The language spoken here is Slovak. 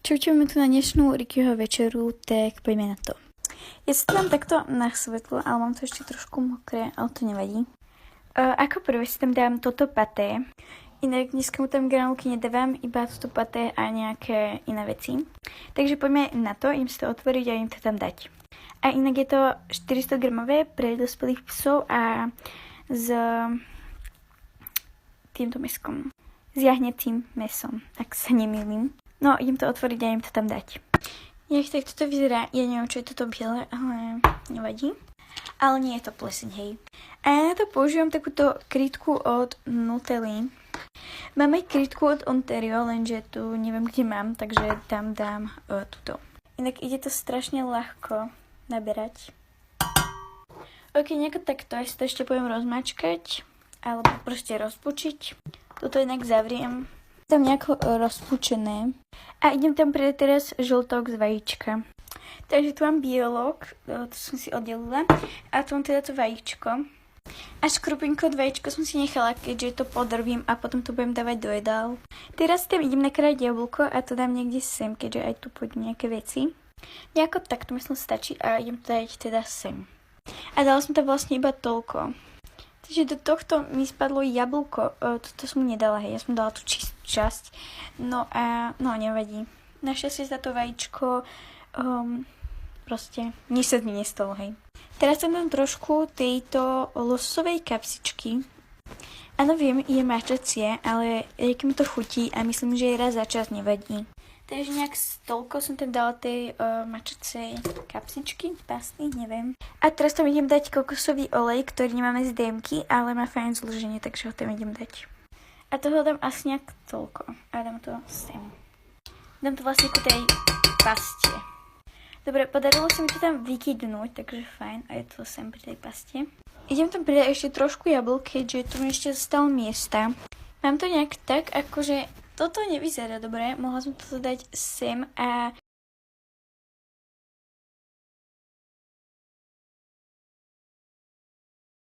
Čaute, máme tu na dnešnú Rickyho večeru, tak poďme na to. Ja si to dám takto na svetlo, ale mám to ešte trošku mokré, ale to nevadí. Ako prvé si tam dám toto paté. Inak dneska mu tam granulky nedávam, iba toto paté a nejaké iné veci. Takže poďme na to, idem si to otvoriť a idem to tam dať. A inak je to 400 gramové pre dospelých psov a s týmto meskom. S jahnecím mesom, ak sa nemýlim. No, idem to otvoriť a idem to tam dať. Nech tak toto vyzerá, ja neviem, čo je toto biele, ale nevadí. Ale nie je to pleseň, hej. A ja na to používam takúto krytku od Nutelly. Mám aj krytku od Ontario, lenže tu neviem, kde mám, takže tam dám túto. Inak ide to strašne ľahko naberať. Ok, nejako takto, ja si to ešte poviem rozmačkať, alebo proste rozpučiť. Toto inak zavriem. Tam nejako rozpučené. A idem tam pridať teraz žltok z vajíčka. Takže tu mám bielok, to som si oddelila. A tu mám teda to vajíčko. A škrupinko od vajíčka som si nechala, keďže to podrvím a potom to budem dávať do jedál. Teraz tam idem nakrájať jablko a to dám niekde sem, keďže aj tu pôjdu nejaké veci. Nejako takto myslím stačí a idem to dať teda sem. A dala som tam vlastne iba toľko. Takže do tohto mi spadlo jablko, toto som nedala, hej, ja som dala tú čistú časť, no a no nevadí. Našťastie za to vajíčko, proste nič sa mi nestalo, hej. Teraz tam dám trošku tejto lososovej kapsičky. Áno, viem, je mačacie, ale keď mi to chutí a myslím, že raz za čas nevadí. Takže nejak toľko som tam dala tej mačacej kapsičky, pasty, neviem. A teraz tam idem dať kokosový olej, ktorý nemáme z DMky, ale má fajn zloženie, takže ho tam idem dať. A toho dám asi nejak toľko. A dám to sem. Dám to vlastne ku tej paste. Dobre, podarilo sa mi to tam vykydnúť, takže fajn. A je to sem pri tej paste. Idem tam pridať ešte trošku jablk, keďže tu mi ešte zostalo miesta. Mám to nejak tak, akože toto nevyzerá dobre, mohla som to dať sem a